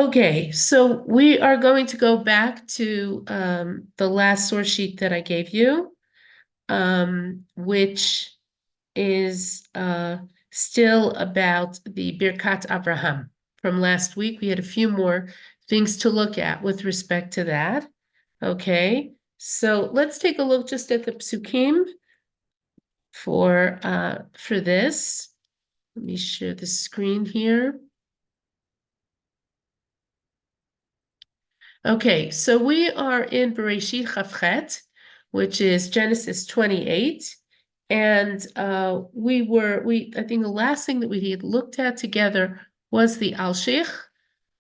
Okay, so we are going to go back to the last source sheet that I gave you, which is still about the Birkat Abraham from last week. We had a few more things to look at with respect to that. Okay, so let's take a look just at the psukim for this. Let me share the screen here. Okay, so we are in Bereshit Chavchet, which is Genesis 28. And I think the last thing that we had looked at together was the Alshich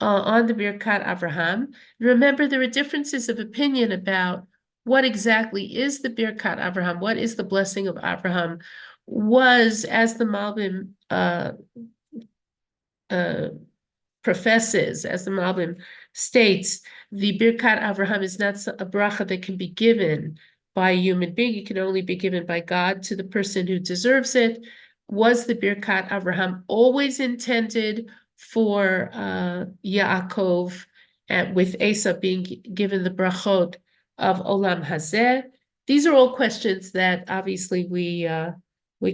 on the Birkat Avraham. Remember, there are differences of opinion about what exactly is the Birkat Avraham, what is the blessing of Abraham, was, as the Malbim professes, as the Malbim states, the Birkat Avraham is not a bracha that can be given by a human being. It can only be given by God to the person who deserves it. Was the Birkat Avraham always intended for Yaakov, with Esav being given the brachot of Olam Hazeh? These are all questions that obviously we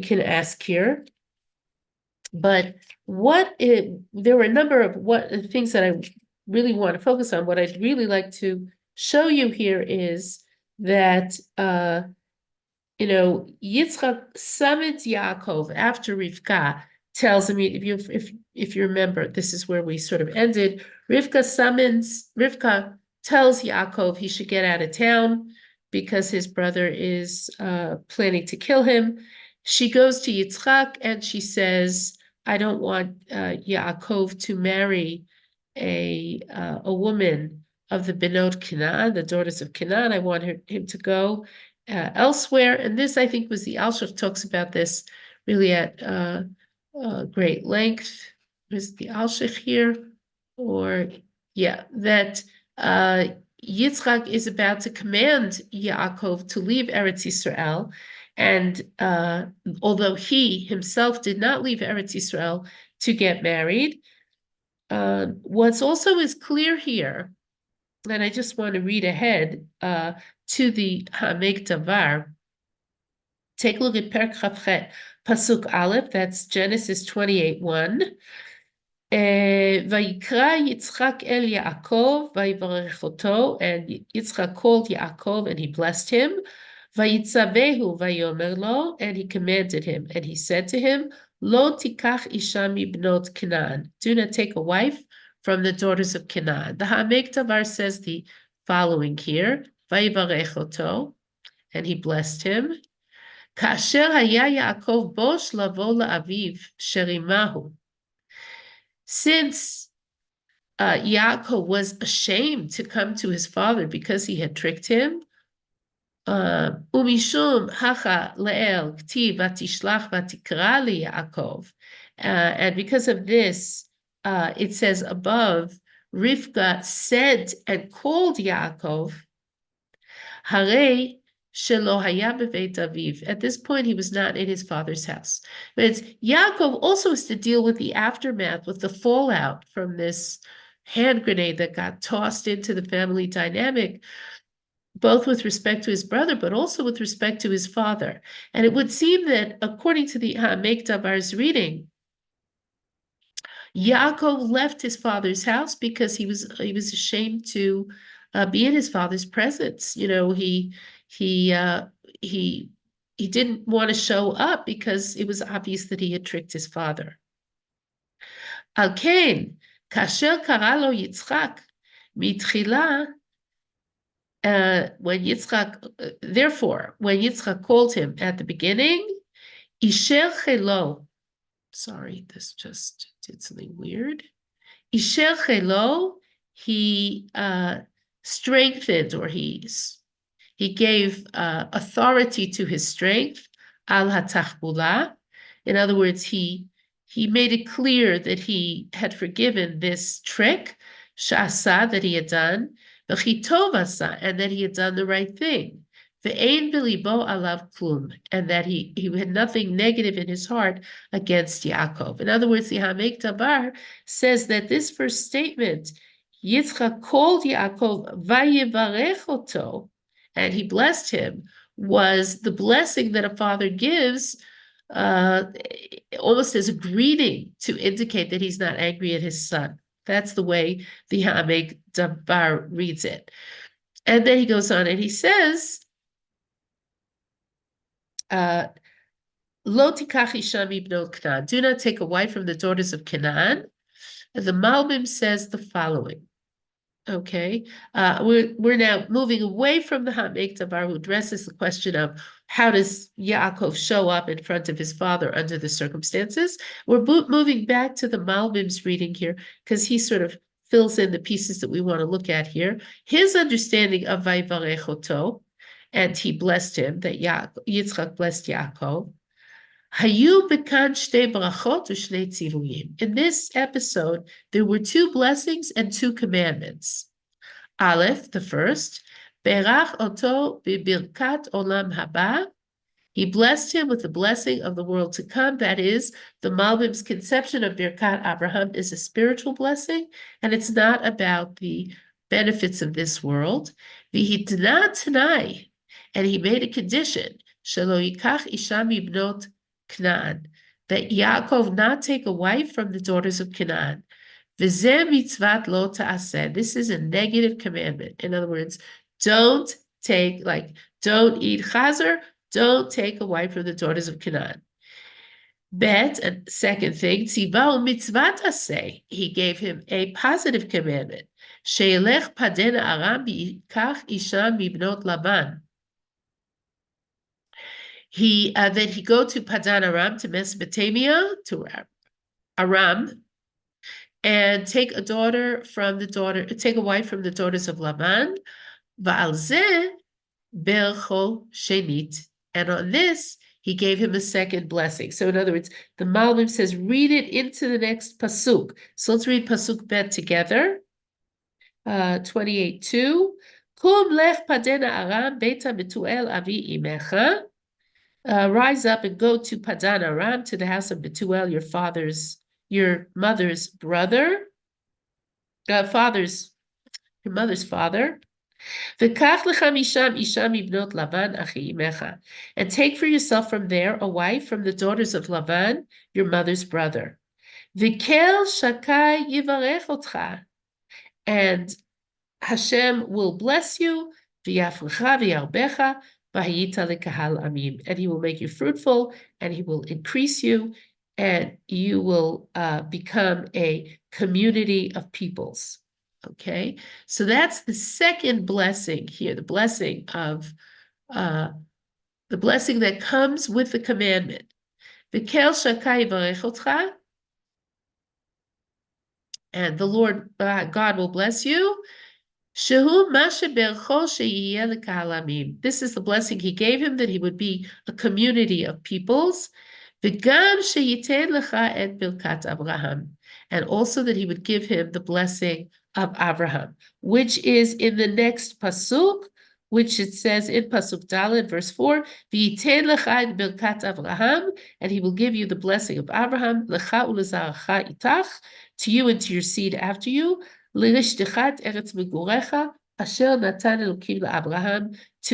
can ask here. But there were a number of things that I really want to focus on. What I'd really like to show you here is that Yitzchak summons Yaakov after Rivka tells him, if you remember, this is where we sort of ended. Rivka tells Yaakov he should get out of town because his brother is planning to kill him. She goes to Yitzchak and she says, I don't want Yaakov to marry a woman of the Benot Canaan, the daughters of Canaan. I want him to go elsewhere. And this, I think, was the Alshich talks about this really at great length. Is the Alshich here? That Yitzchak is about to command Yaakov to leave Eretz Yisrael. And although he himself did not leave Eretz Yisrael to get married, what's also is clear here, and I just want to read ahead to the Hamek Davar. Take a look at Perek Chavchet, Pasuk Aleph, that's Genesis 28:1. Vayikra Yitzchak el Yaakov, vayivarech oto, and Yitzchak called Yaakov and he blessed him. Vayitzavehu vayomer lo, and he commanded him, and he said to him, Lo tikach isha mibnot Canaan, do not take a wife from the daughters of Canaan. The Hamek Davar says the following here, vayivarech oto, and he blessed him. Kasher haya Yaakov bosh lavo la'aviv sherimahu. Since Yaakov was ashamed to come to his father because he had tricked him, Umishum hacha leel ktiv vatishlach vatikra li Yaakov, and because of this, it says above, Rivka said and called Yaakov, Hare shelo haya beveit aviv. At this point, he was not in his father's house. But Yaakov also has to deal with the aftermath, with the fallout from this hand grenade that got tossed into the family dynamic, both with respect to his brother, but also with respect to his father. And it would seem that, according to the Hamek Davar's reading, Yaakov left his father's house because he was ashamed to be in his father's presence. He didn't want to show up because it was obvious that he had tricked his father. Al ken, kasher kara lo Yitzchak mitchila. Therefore, when Yitzchak called him at the beginning, Isher Chelo. Sorry, this just did something weird. Isher Chelo, he strengthened, or he gave authority to his strength, al hatachbula. In other words, he made it clear that he had forgiven this trick, sha'asa, that he had done, v'chitovasa, and that he had done the right thing, ve'ein b'libo alav klum, and that he had nothing negative in his heart against Yaakov. In other words, the Hamek Davar says that this first statement Yitzchak called Yaakov Vayivarech Oto, and he blessed him, was the blessing that a father gives uh, almost as a greeting to indicate that he's not angry at his son. That's the way the Hamek Dabar reads it. And then he goes on and he says, Lo tikach isha mibnot Canaan. Do not take a wife from the daughters of Canaan. The Malbim says the following. Okay, we're now moving away from the Hamek Davar, who addresses the question of how does Yaakov show up in front of his father under the circumstances. We're moving back to the Malbim's reading here because he sort of fills in the pieces that we want to look at here. His understanding of Vayivarech Oto, and he blessed him, that Yitzchak blessed Yaakov. Hayu bekan shtei brachot u'shnei tzivuyim. In this episode, there were two blessings and two commandments. Aleph, the first, berach oto bibirkat olam haba. He blessed him with the blessing of the world to come. That is, the Malbim's conception of Birkat Abraham is a spiritual blessing, and it's not about the benefits of this world. V'hitna tanai, and he made a condition, shelo yikach isha mibnot Canaan, that Yaakov not take a wife from the daughters of Canaan. V'zeh mitzvat lo ta'aseh. This is a negative commandment. In other words, don't eat chazer, don't take a wife from the daughters of Canaan. Bet, and second thing, tzivah mitzvat aseh. He gave him a positive commandment. She'elech paden aram v'yikach isha mibnot Laban. Then he go to Padan Aram, to Mesopotamia, to Aram, and take a wife from the daughters of Laban. Va'alzeh bercho shenit, and on this he gave him a second blessing. So in other words, the Malbim says, read it into the next pasuk. So let's read pasuk bet together. 28:2. Kum lech Padena Aram beta Betuel avi imecha. Rise up and go to Padan Aram, to the house of Betuel, your mother's brother, your mother's father. V'kach lecha misham isha mibnot Lavan achi imecha, and take for yourself from there a wife from the daughters of Lavan, your mother's brother. V'kel shakai yivarech otcha, and Hashem will bless you. V'yafrecha v'yarbecha. And he will make you fruitful, and he will increase you, and you will become a community of peoples. Okay, so that's the second blessing here, the blessing that comes with the commandment. And the Lord God will bless you. This is the blessing he gave him, that he would be a community of peoples. And also that he would give him the blessing of Abraham, which is in the next pasuk, which it says in pasuk Daled, verse 4, and he will give you the blessing of Abraham, to you and to your seed after you, to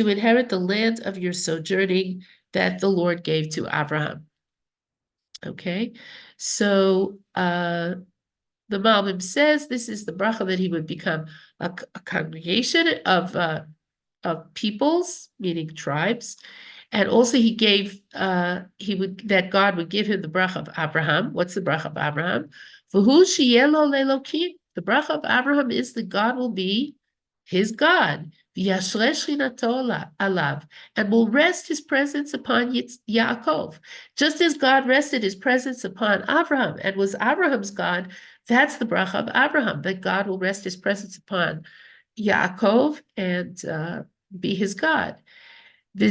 inherit the land of your sojourning that the Lord gave to Abraham. Okay, so the Malbim says this is the bracha, that he would become a congregation of peoples, meaning tribes, and also he gave that God would give him the bracha of Abraham. What's the bracha of Abraham? The bracha of Abraham is that God will be his God, alav, and will rest his presence upon Yaakov. Just as God rested his presence upon Abraham and was Abraham's God, that's the bracha of Abraham, that God will rest his presence upon Yaakov and be his God. And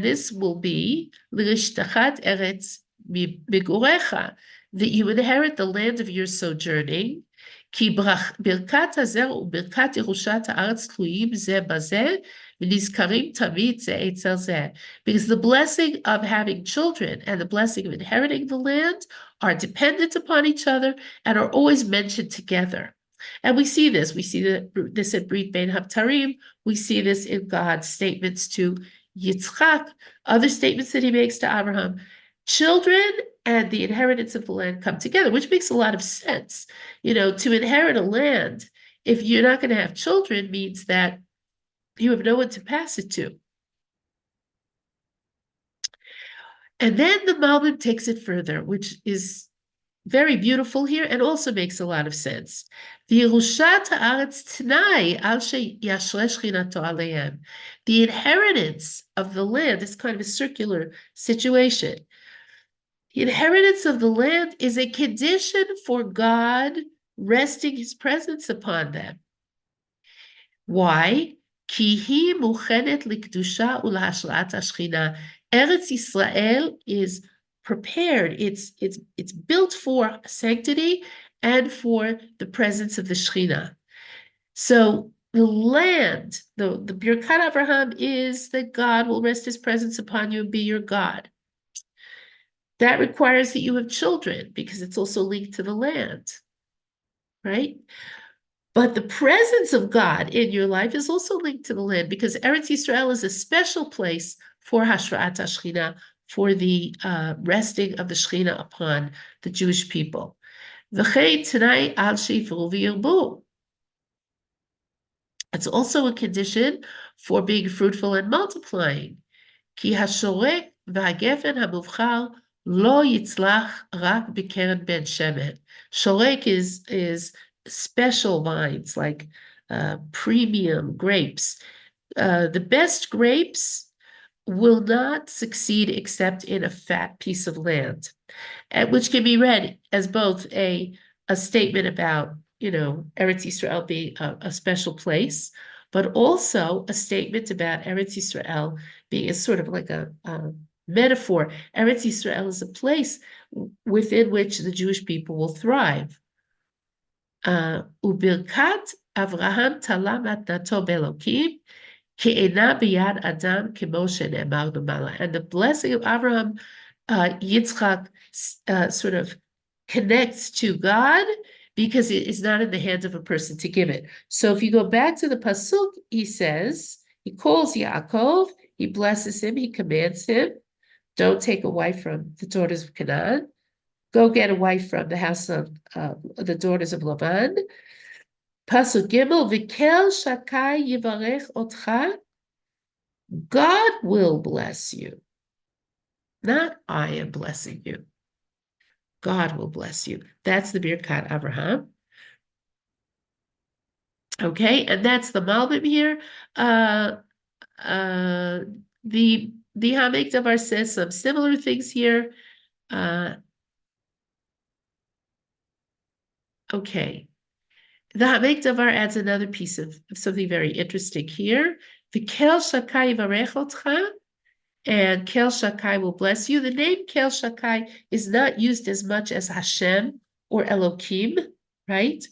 this will be eretz migurecha, that you inherit the land of your sojourning. Ki birkat hazer u'birkat yerushat haaretz tluyim zeh bazeh V'nizkarim tamid zeh etzel zeh. Because the blessing of having children and the blessing of inheriting the land are dependent upon each other and are always mentioned together. And we see this. We see this in Brit Bein Habtarim. We see this in God's statements to Yitzchak, other statements that he makes to Abraham. Children and the inheritance of the land come together, which makes a lot of sense. To inherit a land, if you're not going to have children, means that you have no one to pass it to. And then the Malbim takes it further, which is very beautiful here and also makes a lot of sense. The inheritance of the land is kind of a circular situation. The inheritance of the land is a condition for God resting his presence upon them. Why? Eretz Yisrael is prepared. It's built for sanctity and for the presence of the Shekhinah. So the land, the Birkat Abraham is that God will rest his presence upon you and be your God. That requires that you have children because it's also linked to the land, right? But the presence of God in your life is also linked to the land because Eretz Yisrael is a special place for Hashrat HaShechina, for the resting of the Shechina upon the Jewish people. It's also a condition for being fruitful and multiplying. Ki hashorek v'hagefen hamuvchar lo yitzlach rak b'keren ben shemen. Shorek is special wines, like premium grapes. The best grapes will not succeed except in a fat piece of land, which can be read as both a statement about, Eretz Yisrael being a special place, but also a statement about Eretz Yisrael being sort of like a metaphor. Eretz Yisrael is a place within which the Jewish people will thrive. Ubirkat Avraham talam atnato belokim ke'ena biyad adam kemo shene'emar b'mala. And the blessing of Abraham, Yitzchak sort of connects to God because it is not in the hands of a person to give it. So if you go back to the pasuk, he calls Yaakov, he blesses him, he commands him, don't take a wife from the daughters of Canaan. Go get a wife from the house of the daughters of Laban. Pasuk Gimel, V'kel shakai yivarech otcha. God will bless you. Not I am blessing you. God will bless you. That's the Birkat Abraham. Okay, and that's the Malbim here. The Hamik Davar says some similar things here. Okay. The Hamik Davar adds another piece of something very interesting here. The Kel Shakai Varechotcha, and Kel Shakai will bless you. The name Kel Shakai is not used as much as Hashem or Elokim, right?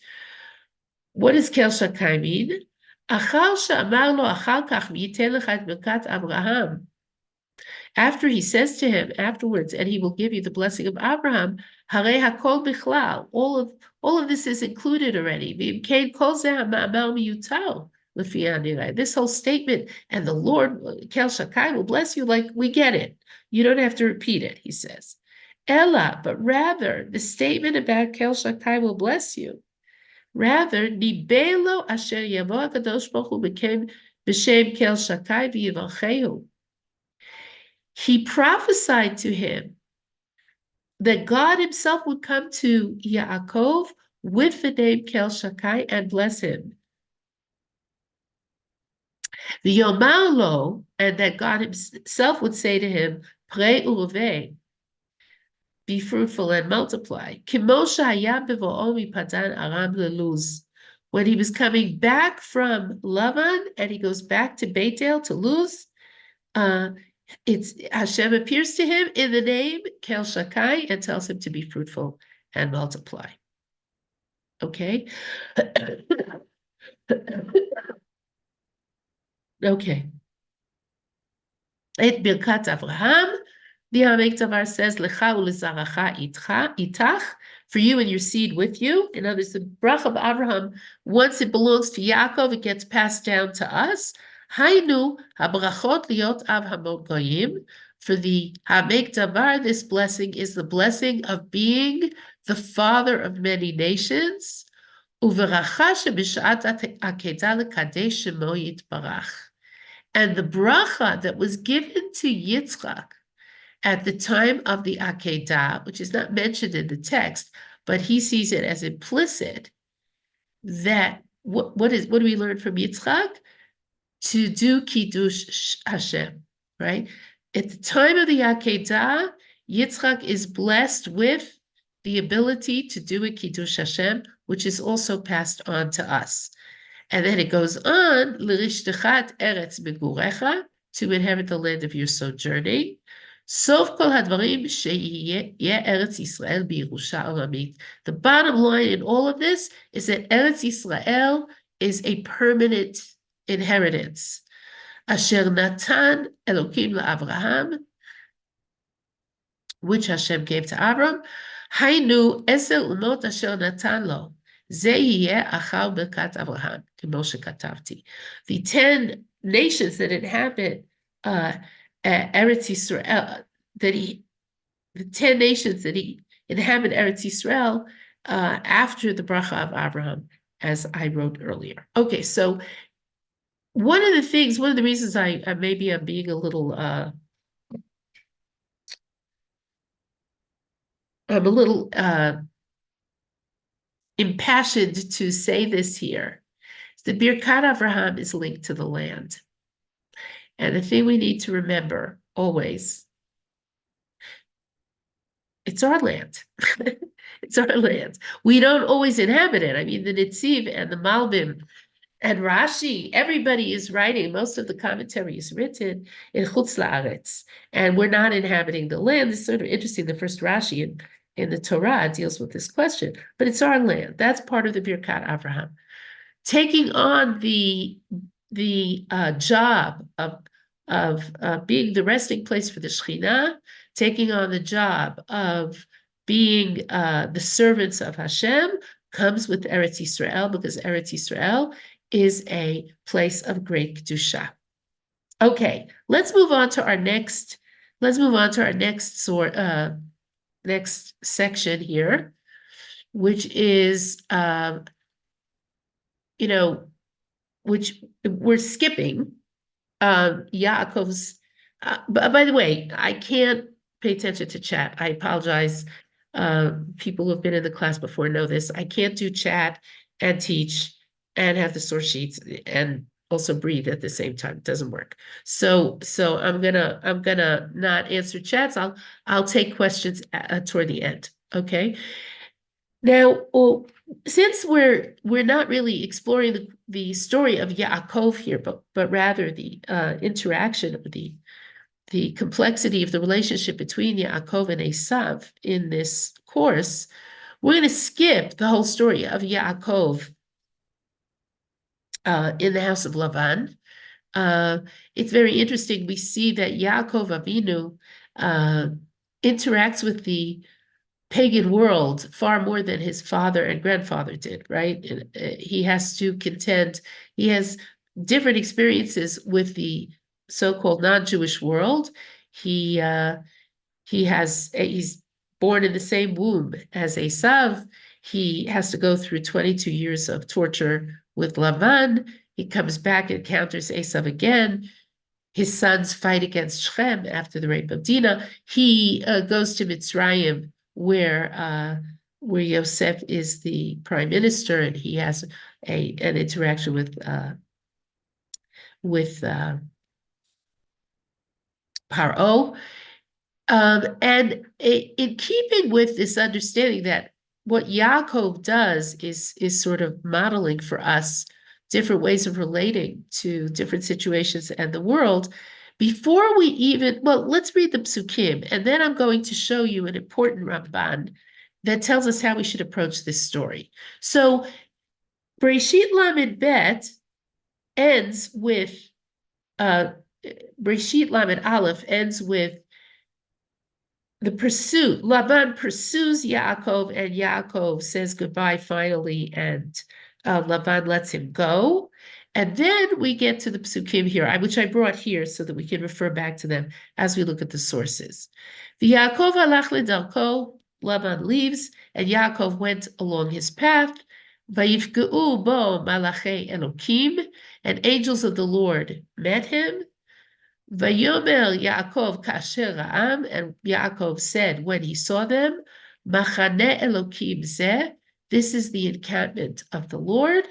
What does Kel Shakai mean? Achar she'amar lo achar kach v'yiten lecha et birkat Abraham. After he says to him afterwards, and he will give you the blessing of Abraham, Harei hakol bichlal. All of this is included already. V'imkein kol zeh ha'ma'amar miyutar lefi hanireh. This whole statement, and the Lord, Kel Shakai, will bless you, like we get it. You don't have to repeat it, he says. Ella, but rather, the statement about Kel Shakai will bless you. Rather, nibelo asher yavo HaKadosh Baruch Hu became b'shem Kel Shakai v'yivachehu. He prophesied to him that God himself would come to Yaakov with the name Kel Shakai and bless him. The Yomar lo, and that God himself would say to him, Pre urve, be fruitful and multiply. Kimosha hayam bevo'o mipadan aram leluz. When he was coming back from Lavan and he goes back to Beit El to Luz, it's Hashem appears to him in the name Kel Shakai and tells him to be fruitful and multiply. Okay. Okay. Et Birkat Avraham, the Hamek Tavar says, Lecha u'lezaracha itach, for you and your seed with you. In other words, the brach of Abraham, once it belongs to Yaakov, it gets passed down to us. Hainu habrachot liot av hamot goyim. For the Hamek Tavar, this blessing is the blessing of being the father of many nations. Uveracha shebishat akedah lekadesh shemo yitbarach. And the bracha that was given to Yitzchak at the time of the Akedah, which is not mentioned in the text, but he sees it as implicit, that what do we learn from Yitzchak? To do Kiddush Hashem, right? At the time of the Akedah, Yitzchak is blessed with the ability to do a Kiddush Hashem, which is also passed on to us. And then it goes on, L'rishtechat eretz megurecha, to inherit the land of your sojourning. Sof kol hadvarim she'yeh eretz Yisrael b'Yerusha olamit. The bottom line in all of this is that Eretz Yisrael is a permanent inheritance. Asher natan Elokim la'Avraham, which Hashem gave to Abram. Hainu eser umot asher natan lo. The 10 nations that inhabit Eretz Yisrael, the 10 nations that he inhabit Eretz Yisrael after the bracha of Abraham, as I wrote earlier. Okay, so one of the reasons I maybe I'm being a little impassioned to say this here. The Birkat Avraham is linked to the land. And the thing we need to remember always, it's our land. It's our land. We don't always inhabit it. I mean, the Netziv and the Malbim and Rashi, everybody is writing, most of the commentary is written in Chutz La'aretz, and we're not inhabiting the land. It's sort of interesting, the first Rashi in the Torah deals with this question, but it's our land. That's part of the Birkat Avraham. Taking on the job of being the resting place for the Shekhinah, taking on the job of being the servants of Hashem comes with Eretz Yisrael, because Eretz Yisrael is a place of great kedusha. Okay, let's move on to our next next section here, which is which we're skipping Yaakov's. By the way, I can't pay attention to chat. I apologize. People who've been in the class before know this. I can't do chat and teach and have the source sheets and also breathe at the same time. It doesn't work. So I'm gonna not answer chats. I'll take questions toward the end. Okay. Now, since we're not really exploring the story of Yaakov here, but rather the interaction of the complexity of the relationship between Yaakov and Esav in this course, we're going to skip the whole story of Yaakov in the house of Lavan. It's very interesting. We see that Yaakov Avinu interacts with the pagan world far more than his father and grandfather did, right? He has to contend, he has different experiences with the so-called non-Jewish world. He's born in the same womb as Esav. He has to go through 22 years of torture with Lavan. He comes back and encounters Esav again. His sons fight against Shechem after the rape of Dinah. He goes to Mitzrayim, where Yosef is the prime minister, and he has an interaction with Paro. And in keeping with this understanding that what Yaakov does is sort of modeling for us different ways of relating to different situations and the world. Before we let's read the Psukim, and then I'm going to show you an important Ramban that tells us how we should approach this story. So, Bereshit Lamed Bet ends with Breshit Lamed Aleph ends with the pursuit. Laban pursues Yaakov, and Yaakov says goodbye finally, and Laban lets him go. And then we get to the psukim here, which I brought here so that we can refer back to them as we look at the sources. The Yaakov alach ledarko, Laban leaves, and Yaakov went along his path. Vayifgeu bo malachei Elokim, and angels of the Lord met him. Vayomer Yaakov kasher ra'am, and Yaakov said when he saw them, Machane Elokim zeh, this is the encampment of the Lord.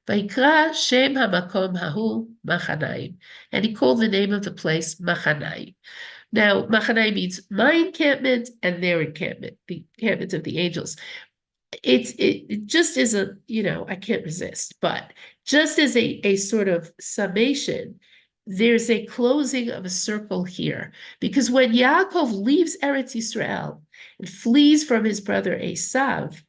Vaikra Shem Hamakom Hahu Machanaim, and he called the name of the place Machanaim. Now, Machanaim means my encampment and their encampment, the encampment of the angels. It just is a, I can't resist, but just as a sort of summation, there's a closing of a circle here, because when Yaakov leaves Eretz Yisrael and flees from his brother Esav,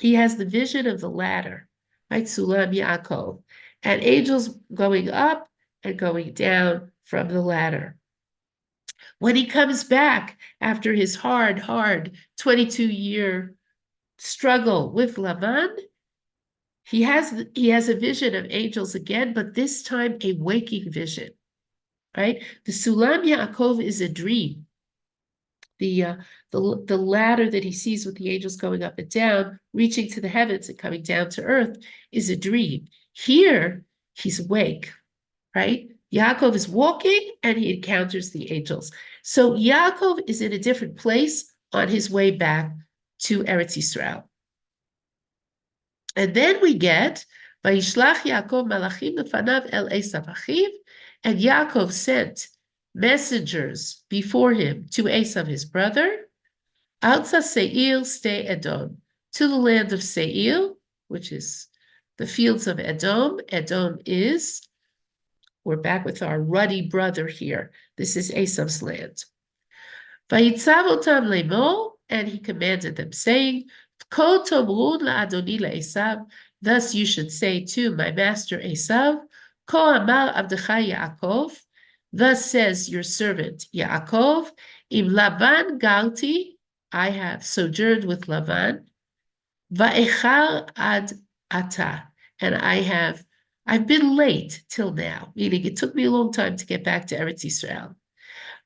he has the vision of the ladder, right? Sulam Yaakov, and angels going up and going down from the ladder. When he comes back after his hard 22-year struggle with Lavan, he has a vision of angels again, but this time a waking vision, right? The Sulam Yaakov is a dream. The ladder that he sees with the angels going up and down, reaching to the heavens and coming down to earth, is a dream. Here, he's awake, right? Yaakov is walking and he encounters the angels. So Yaakov is in a different place on his way back to Eretz Yisrael. And then we get, Vayishlach Yaakov malachim lefanav el Esav achiv, and Yaakov sent messengers before him to Esav his brother, Alza Seir stay Edom, to the land of Seir, which is the fields of Edom. Edom is, we're back with our ruddy brother here. This is Esav's land. Vayitzav otam lemor, and he commanded them, saying, Ko tomrun la'adoni la'Esav, thus you should say to my master Esav, Ko amar avdecha Yaakov, thus says your servant Yaakov, Im Laban galti, I have sojourned with Lavan, va'echar ad ata, and I've been late till now, meaning it took me a long time to get back to Eretz Yisrael.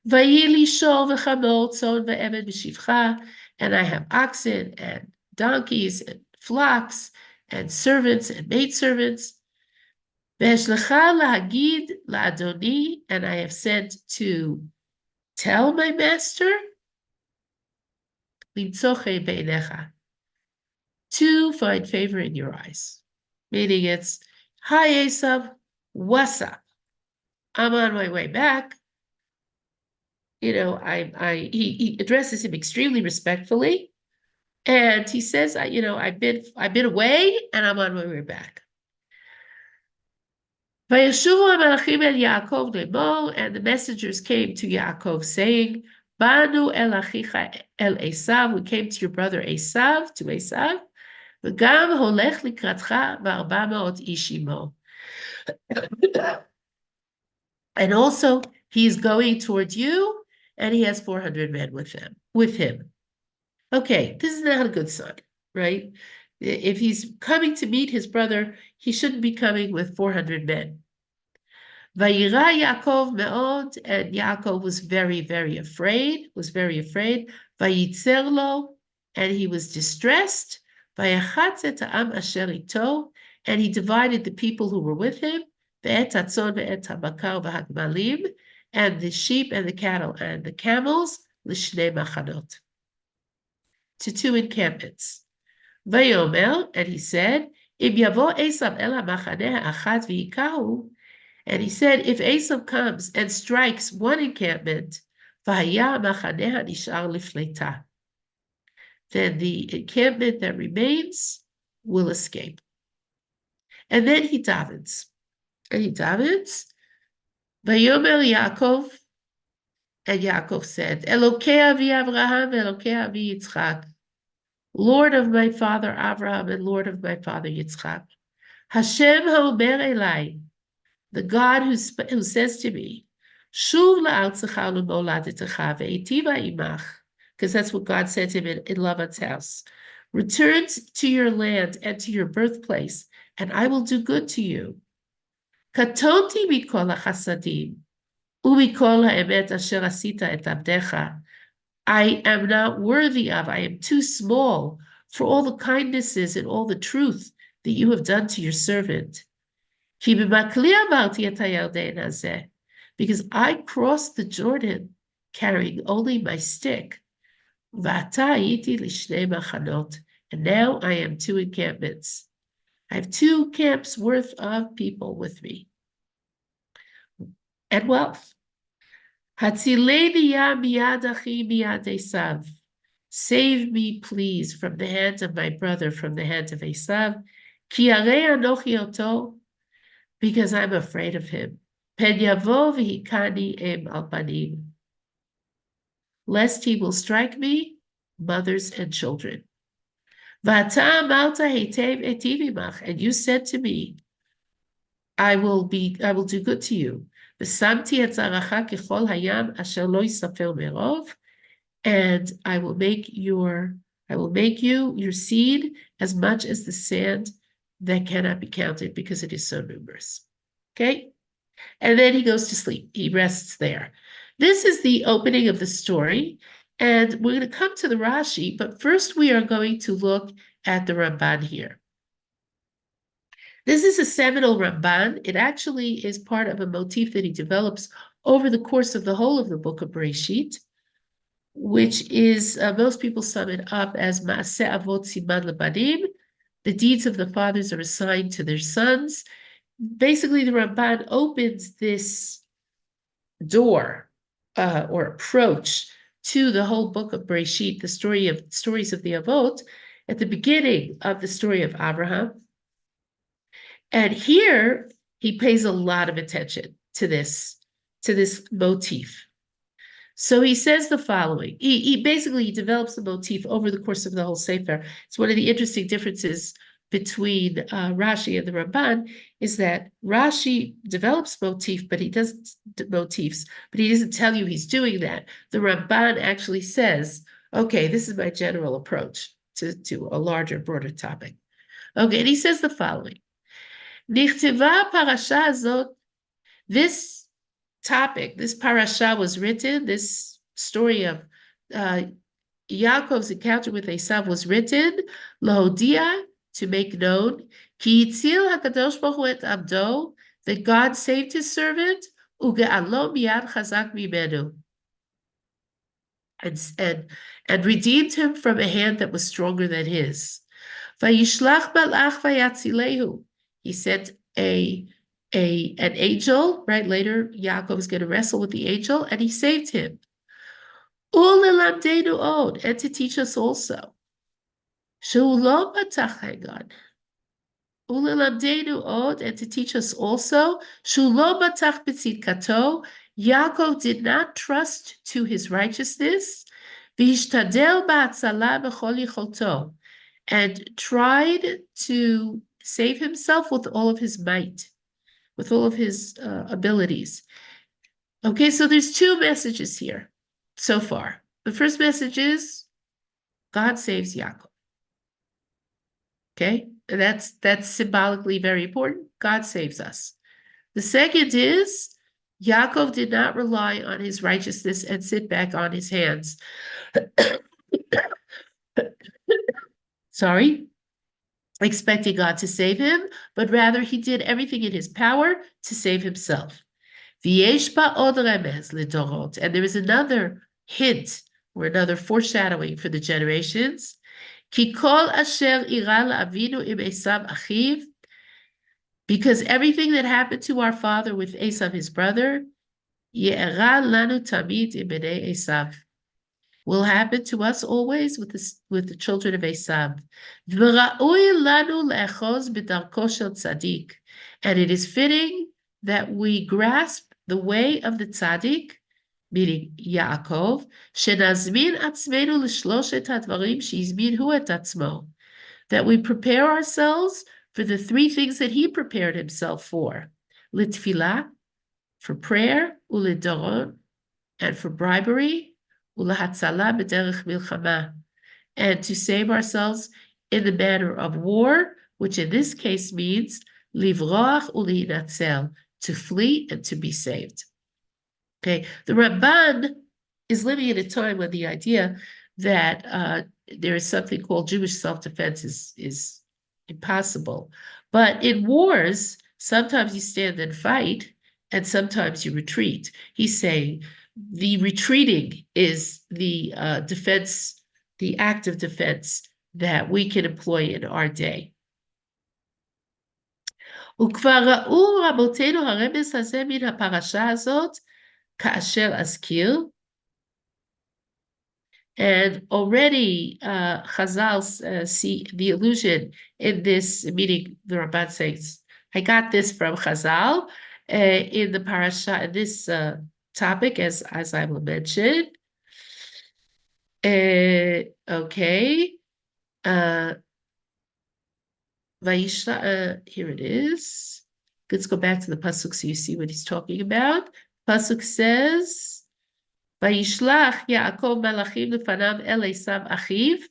Vayili shor v'chamor tzon ve'emed v'shivcha, and I have oxen and donkeys and flocks and servants and maidservants. Ve'eshlecha lahagid la'adoni, and I have sent to tell my master, limtzoche beinecha, to find favor in your eyes. Meaning it's, hi Esav, what's up? I'm on my way back. He addresses him extremely respectfully, and he says, I've been away, and I'm on my way back. Vayeshuvu hamelachim el Yaakov lemor, and the messengers came to Yaakov, saying, Banu el achicha el Esav, we came to your brother Esav, to Esav, v'gam holech likratcha v'arba ma'ot ish imo. And also, he is going towards you, and he has 400 men with him. Okay, this is not a good sign, right? If he's coming to meet his brother, he shouldn't be coming with 400 men. Vayira Yaakov me'od, and Yaakov was very, very afraid, Vayitzer lo, and he was distressed. Vayachatz et ha'am asher ito, and he divided the people who were with him, ve'et hatzon ve'et habakar v'hagmalim, and the sheep and the cattle and the camels, l'shnei machanot, to 2 encampments. Vayomer, and he said, Im yavo Esav el ha'machaneh ha'achad v'yikahu, and he said, if Esav comes and strikes one encampment, v'haya ha'machaneh ha'nishar lifleita, then the encampment that remains will escape. And then he davens. Vayomer Yaakov, and Yaakov said, Elokei avi Avraham, Elokei avi Yitzchak, Lord of my father Avraham and Lord of my father Yitzchak, Hashem ha'omer elai, the God who says to me, Shuv la'artzecha u'moladetecha ve'etiva imach, because that's what God said to him in Laban's house. Return to your land and to your birthplace, and I will do good to you. Katonti mikol hachasadim, u'mikol ha'emet asher asita et abdecha. I am not worthy of, I am too small for all the kindnesses and all the truth that you have done to your servant. Because I crossed the Jordan carrying only my stick. And now I am two encampments. I have two camps worth of people with me. And wealth. Save me, please, from the hand of my brother, from the hand of Esav. Because I'm afraid of him. Lest he will strike me, mothers and children. And you said to me, I will do good to you. And I will make you your seed as much as the sand that cannot be counted because it is so numerous. Okay? And then he goes to sleep. He rests there. This is the opening of the story. And we're going to come to the Rashi, but first we are going to look at the Ramban here. This is a seminal Ramban. It actually is part of a motif that he develops over the course of the whole of the book of Bereshit, which is, most people sum it up as Maaseh Avot Siman Lebanim. The deeds of the fathers are assigned to their sons. Basically, the Ramban opens this door or approach to the whole book of Bereshit, the stories of the Avot, at the beginning of the story of Abraham. And here he pays a lot of attention to this motif. So he says the following. He basically develops the motif over the course of the whole Sefer. It's one of the interesting differences between Rashi and the Ramban is that Rashi develops motifs, but he doesn't tell you he's doing that. The Ramban actually says, okay, this is my general approach to a larger, broader topic. Okay, and he says the following. Nichteva parasha azot, this topic, this parasha was written, this story of Yaakov's encounter with Esav was written, lahodia, to make known, ki yitzil hakadosh baruch hu et abdo, that God saved his servant, uge'alo miyad chazak mimenu, and redeemed him from a hand that was stronger than his. Vayishlach malach vayatzilehu, he sent an angel, right? Later, Yaakov is going to wrestle with the angel, and he saved him. Ulelamdenu od, and to teach us also. She'ulo batach, hang on. Ulelamdenu od, and to teach us also. She'ulo batach b'tzidkato, Yaakov did not trust to his righteousness. V'hishtadel ba'atzala b'chol yicholto, and tried to save himself with all of his might, with all of his abilities. Okay, so there's two messages here so far. The first message is God saves Yaakov. Okay, and that's symbolically very important. God saves us. The second is Yaakov did not rely on his righteousness and sit back on his hands. Sorry. Expecting God to save him, but rather he did everything in his power to save himself. And there is another hint or another foreshadowing for the generations. Because everything that happened to our father with Esav, his brother, will happen to us always with the children of Esav. And it is fitting that we grasp the way of the tzaddik, meaning Yaakov, that we prepare ourselves for the three things that he prepared himself for. litfilah, for prayer, ulidoron, and for bribery, ulahatzalah b'derech milchama, and to save ourselves in the manner of war, which in this case means livroach ulihinatzel, to flee and to be saved. Okay, the Ramban is living in a time when the idea that there is something called Jewish self-defense is impossible. But in wars, sometimes you stand and fight, and sometimes you retreat. He's saying the retreating is the defense, the act of defense that we can employ in our day. וכבר ראו רבותינו הרמז הזה מן הפרשה הזאת, כאשר אזכיר. And already Chazal see the allusion in this, meaning the Ramban says, I got this from Chazal in the parasha, in this topic, as I will mention. Okay. Vayishla, here it is. Let's go back to the pasuk so you see what he's talking about. Pasuk says, Vayishlach Yaakov malachim lefanav el Esav achiv.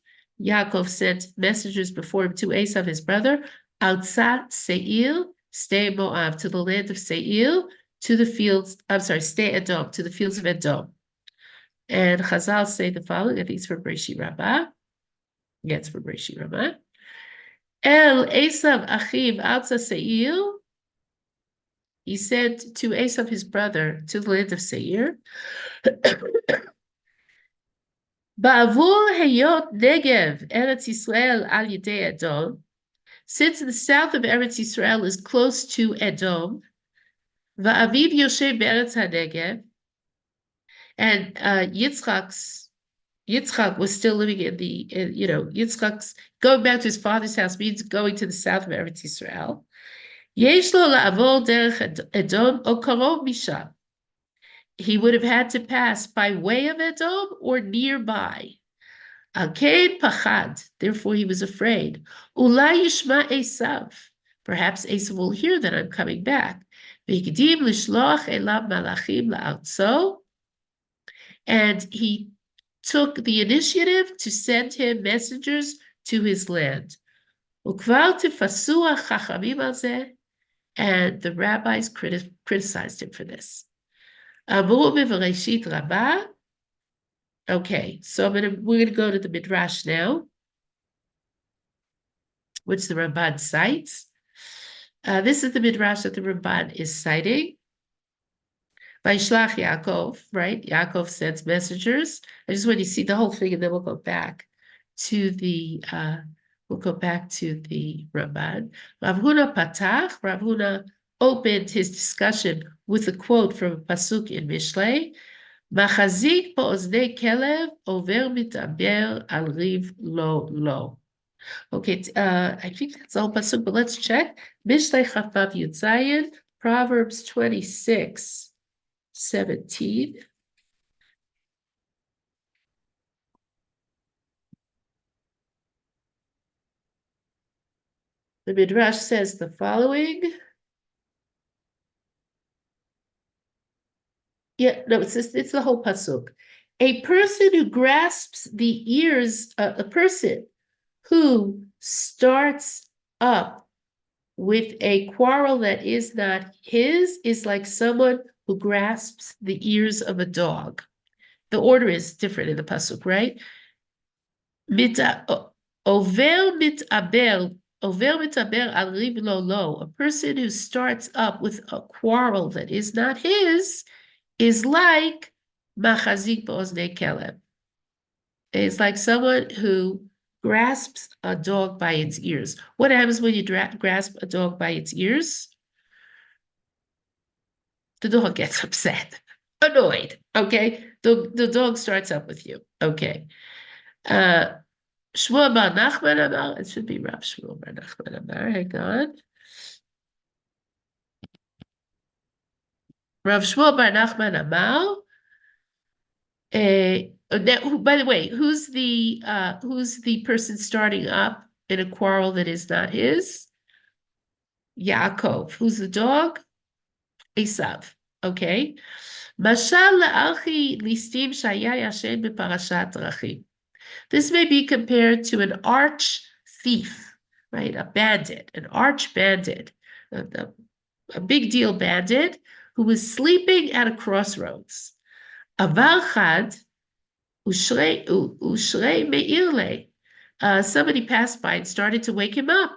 Yaakov sent messengers before him to Esav his brother, outsat Seir, stay Moab, to the land of Seir, to the fields, stay Edom, to the fields of Edom. And Chazal say the following, I think it's from Bereshit Rabbah. Yeah, it's from Bereshit Rabbah. El Esav achiv outsat Seir. He said to Esav his brother, to the land of Seir, Ba'avur heyot negev Eretz Yisrael al yidei Edom, since the south of Eretz Yisrael is close to Edom, va'aviv yoshev be'eretz hanegev, and Yitzchak was still living in the, Yitzchak's going back to his father's house means going to the south of Eretz Yisrael. Yesh lo la'avor derech Edom o karov misham. He would have had to pass by way of Edom or nearby. Alkein pachad, therefore he was afraid. Ulai yishma Esav, perhaps Esav will hear that I'm coming back. V'hikdim lishloach elav malachim la'artzo, and he took the initiative to send him messengers to his land. Ukvar tifasua chachamim al zeh, and the rabbis criticized him for this. Okay, so we're gonna go to the Midrash now, which the Ramban cites. This is the Midrash that the Ramban is citing. Vayishlach Yaakov, right? Yaakov sends messengers. I just want you to see the whole thing, and then we'll go back to the Ramban. Rav Huna patach. Rav Huna opened his discussion with a quote from a pasuk in Mishlei. Machazik ba'oznei kelev over mitaber al riv lo. Okay, I think that's the whole pasuk, but let's check. Mishlei Chafaf Yud Zayin, Proverbs 26:17. The Midrash says the following. Yeah, no, it's the whole pasuk. A person who grasps the ears, a person who starts up with a quarrel that is not his, is like someone who grasps the ears of a dog. The order is different in the pasuk, right? Over mitaber al riv lo. A person who starts up with a quarrel that is not his is like machazik ba'oznei kelev. It's like someone who grasps a dog by its ears. What happens when you grasp a dog by its ears? The dog gets upset, annoyed, okay? The dog starts up with you, okay? Shmuel bar Nachman Amar, it should be Rav Shmuel bar Nachman Amar, hang on. Rav Shmuel bar Nachman Amar. By the way, who's the person starting up in a quarrel that is not his? Yaakov. Who's the dog? Esav. Okay? Mashal le'alchi listim shaya yashen beparashat drachim. This may be compared to an arch thief, right? A bandit, an arch bandit, a big deal bandit who was sleeping at a crossroads. Aval chad ushrei me'irle. Somebody passed by and started to wake him up.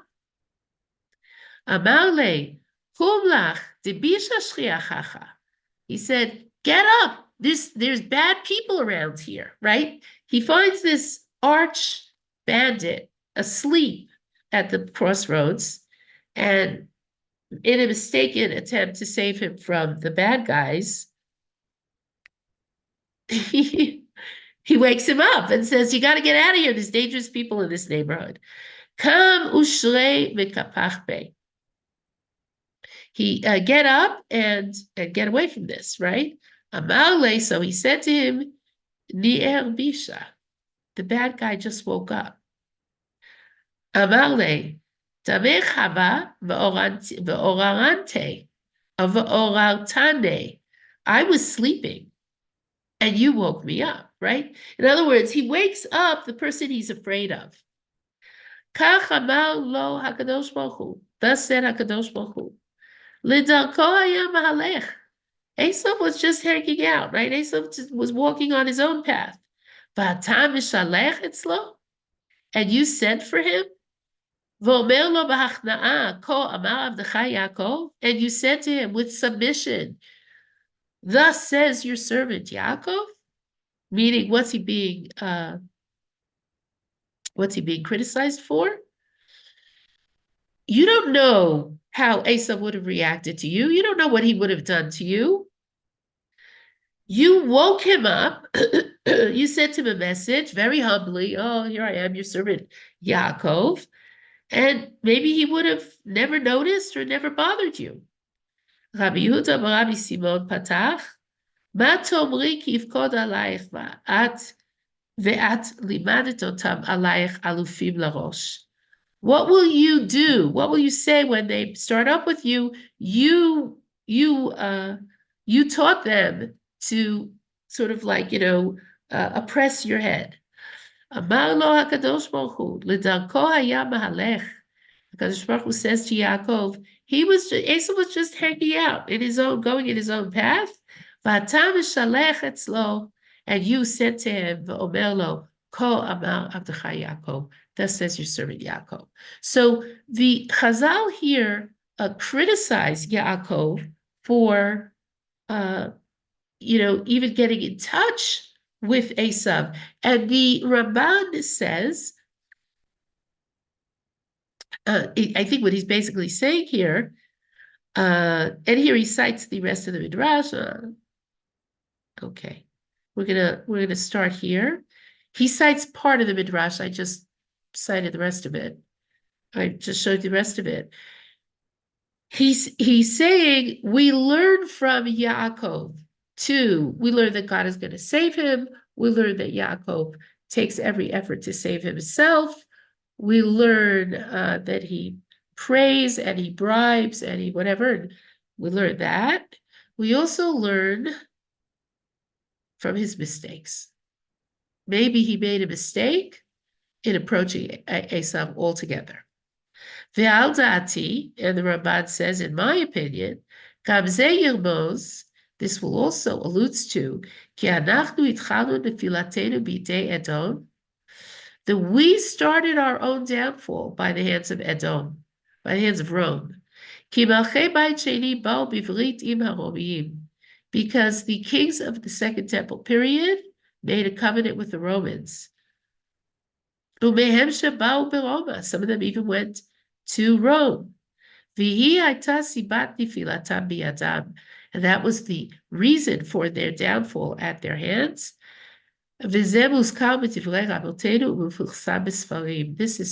Amarle, kumlach debisha shriachacha. He said, "Get up! There's bad people around here, right?" He finds this arch bandit asleep at the crossroads, and in a mistaken attempt to save him from the bad guys, he wakes him up and says, "You got to get out of here. There's dangerous people in this neighborhood. Come ushrei mikapachbe." He get up and get away from this, right? Amarle, so he said to him, Ni'er Bisha, the bad guy just woke up. Amarle, Tameh Chava ve'orarante, ve'orartane. I was sleeping and you woke me up, right? In other words, he wakes up the person he's afraid of. Kach amar lo HaKadosh Baruch Hu. Thus said HaKadosh Baruch Hu. Lidarko hayam mahalech. Esav was just hanging out, right? Esav just was walking on his own path. V'atam mishalech etzlo, and you sent for him. V'omer lo b'hachna'a ko amar avdecha Yaakov, and you said to him with submission, "Thus says your servant Yaakov." Meaning, what's he being criticized for? You don't know how Esav would have reacted to you. You don't know what he would have done to you. You woke him up. You sent him a message very humbly. "Oh, here I am, your servant Yaakov." And maybe he would have never noticed or never bothered you. Rabbi Yehuda bar Rabbi Simon patach, "Ma tomri ki yifkod alayich ve'at limadet otam alayich alufim larosh." What will you do? What will you say when they start up with you? You taught them to sort of like, oppress your head. Amar lo HaKadosh Baruch Hu, ledarko haya mahalech. HaKadosh Baruch Hu says to Yaakov, Esav was just hanging out going in his own path. V'ata mishalech etzlo, and you said to him, v'omer lo, ko amar avdecha Yaakov. Thus says your servant Yaakov. So the Chazal here criticize Yaakov for, even getting in touch with Esav. And the Ramban says, I think what he's basically saying here, and here he cites the rest of the Midrash. Okay, we're gonna start here. He cites part of the Midrash. I just cited the rest of it. I just showed you the rest of it. He's saying we learn from Yaakov too. We learn that God is going to save him. We learn that Yaakov takes every effort to save himself. We learn that he prays and he bribes and he whatever. We learn that. We also learn from his mistakes. Maybe he made a mistake in approaching Esav altogether. Ve'al da'ati, and the Ramban says, in my opinion, Kamzeh Yirmoz, this will also alludes to, Ki anachnu itchalnu nefilatenu b'idei Edom, that we started our own downfall by the hands of Edom, by the hands of Rome. Ki malchei bait sheni ba'u bivrit im haromiyim, because the kings of the Second Temple period made a covenant with the Romans. Umehem sheba'u beroma, some of them even went to Rome. V'hi hayta sibat nifilatam biyadam, and that was the reason for their downfall at their hands. This is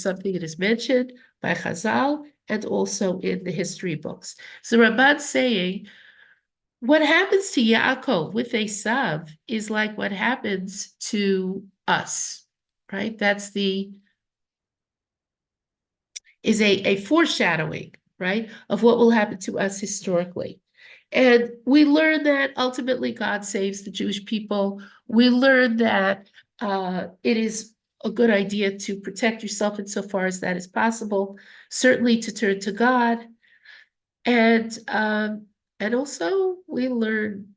something that is mentioned by Chazal and also in the history books. So Ramban's saying, what happens to Yaakov with Esav is like what happens to us, right? That's is a foreshadowing, right, of what will happen to us historically. And we learn that ultimately God saves the Jewish people. We learn that it is a good idea to protect yourself insofar as that is possible, certainly to turn to God. And also we learn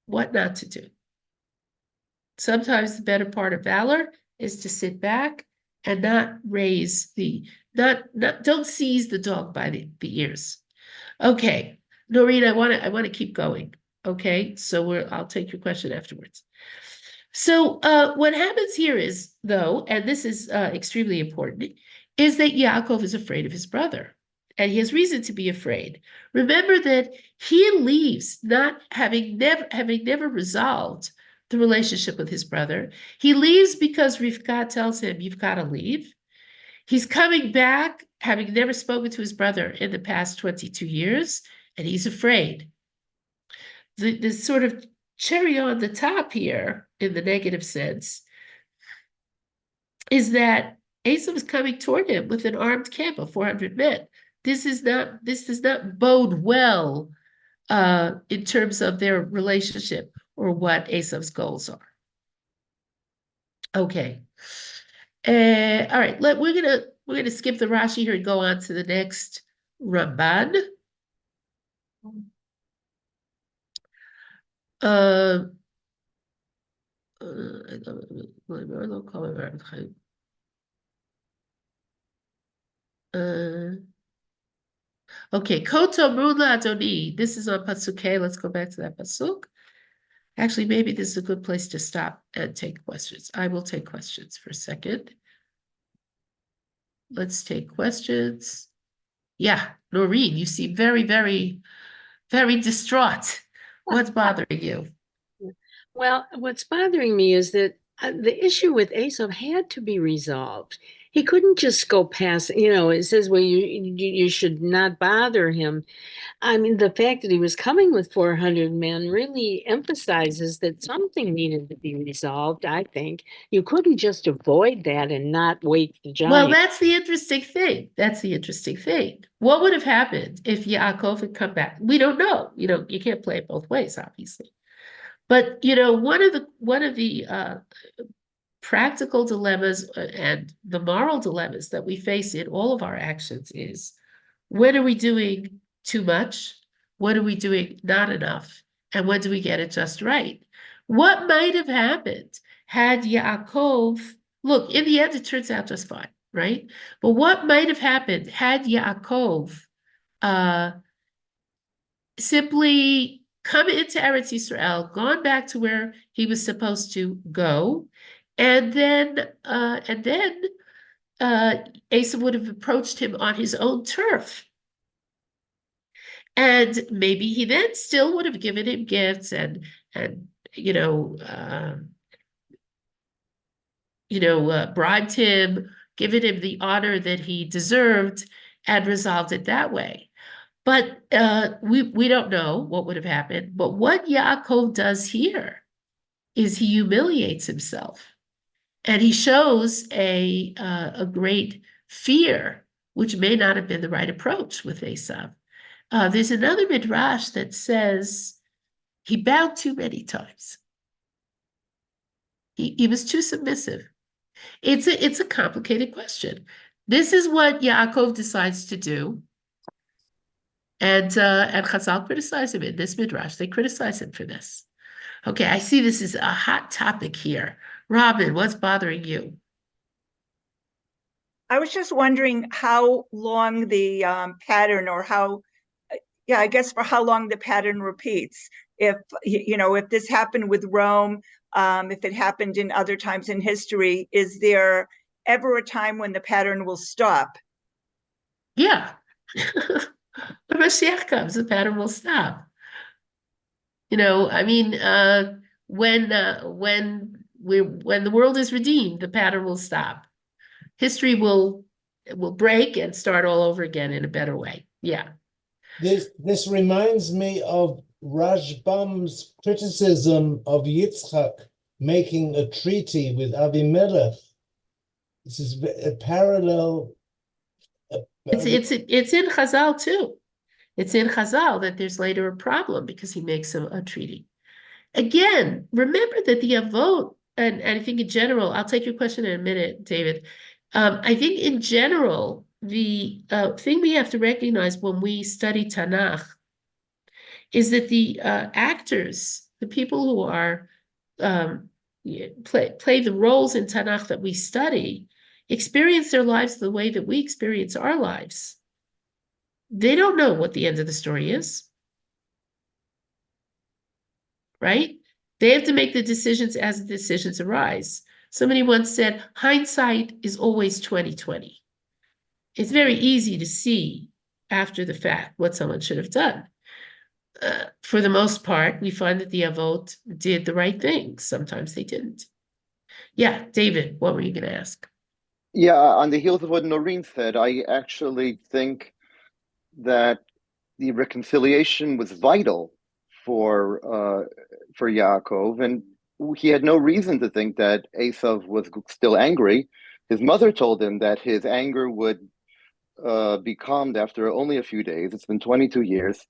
what not to do. Sometimes the better part of valor is to sit back and not don't seize the dog by the ears. Okay, Noreen, I want to keep going. Okay, so I'll take your question afterwards. So what happens here is, though, and this is extremely important, is that Yaakov is afraid of his brother, and he has reason to be afraid. Remember that he leaves, not having never resolved the relationship with his brother. He leaves because Rivka tells him, "You've got to leave." He's coming back, having never spoken to his brother in the past 22 years, and he's afraid. The sort of cherry on the top here, in the negative sense, is that Esav is coming toward him with an armed camp of 400 men. This does not bode well in terms of their relationship or what Esav's goals are. Okay. All right, we're gonna skip the Rashi here and go on to the next Ramban. Okay, Koto Mrula Adoni. This is on Pasuk K. Let's go back to that Pasuk. Actually, maybe this is a good place to stop and take questions. I will take questions for a second. Let's take questions. Yeah, Noreen, you seem very, very, very distraught. What's bothering you? Well, what's bothering me is that the issue with Esav had to be resolved. He couldn't just go past, it says, well, you should not bother him. I mean, the fact that he was coming with 400 men really emphasizes that something needed to be resolved, I think. You couldn't just avoid that and not wait the Well, giant. that's the interesting thing. That's the interesting thing. What would have happened if Yaakov had come back? We don't know. You can't play it both ways, obviously. But one of the practical dilemmas and the moral dilemmas that we face in all of our actions is, when are we doing too much? When are we doing not enough? And when do we get it just right? What might have happened had Yaakov, look, in the end, it turns out just fine, right? But what might have happened had Yaakov simply come into Eretz Yisrael, gone back to where he was supposed to go, and then Asa would have approached him on his own turf. And maybe he then still would have given him gifts and bribed him, given him the honor that he deserved, and resolved it that way. But we don't know what would have happened. But what Yaakov does here is he humiliates himself, and he shows a great fear, which may not have been the right approach with Esav. There's another midrash that says he bowed too many times. He was too submissive. It's a complicated question. This is what Yaakov decides to do. And Chazal criticize him in this midrash. They criticize him for this. Okay, I see this is a hot topic here. Robin, what's bothering you? I was just wondering how long the pattern, or I guess for how long the pattern repeats. If this happened with Rome, if it happened in other times in history, is there ever a time when the pattern will stop? Yeah. When Mashiach comes, the pattern will stop. I mean, when the world is redeemed, the pattern will stop. History will break and start all over again in a better way. Yeah. This reminds me of Rashbam's criticism of Yitzchak making a treaty with Avimelech. This is a parallel. It's in Chazal too. It's in Chazal that there's later a problem because he makes a treaty. Again, remember that the Avot, and I think in general, I'll take your question in a minute, David. I think in general, the thing we have to recognize when we study Tanakh is that the actors, the people who are play the roles in Tanakh that we study, experience their lives the way that we experience our lives. They don't know what the end of the story is. Right? They have to make the decisions as the decisions arise. Somebody once said, hindsight is always 20/20. It's very easy to see after the fact what someone should have done. For the most part, we find that the Avot did the right thing. Sometimes they didn't. Yeah, David, what were you going to ask? Yeah, on the heels of what Noreen said, I actually think that the reconciliation was vital for Yaakov, and he had no reason to think that Esav was still angry. His mother told him that his anger would be calmed after only a few days. It's been 22 years.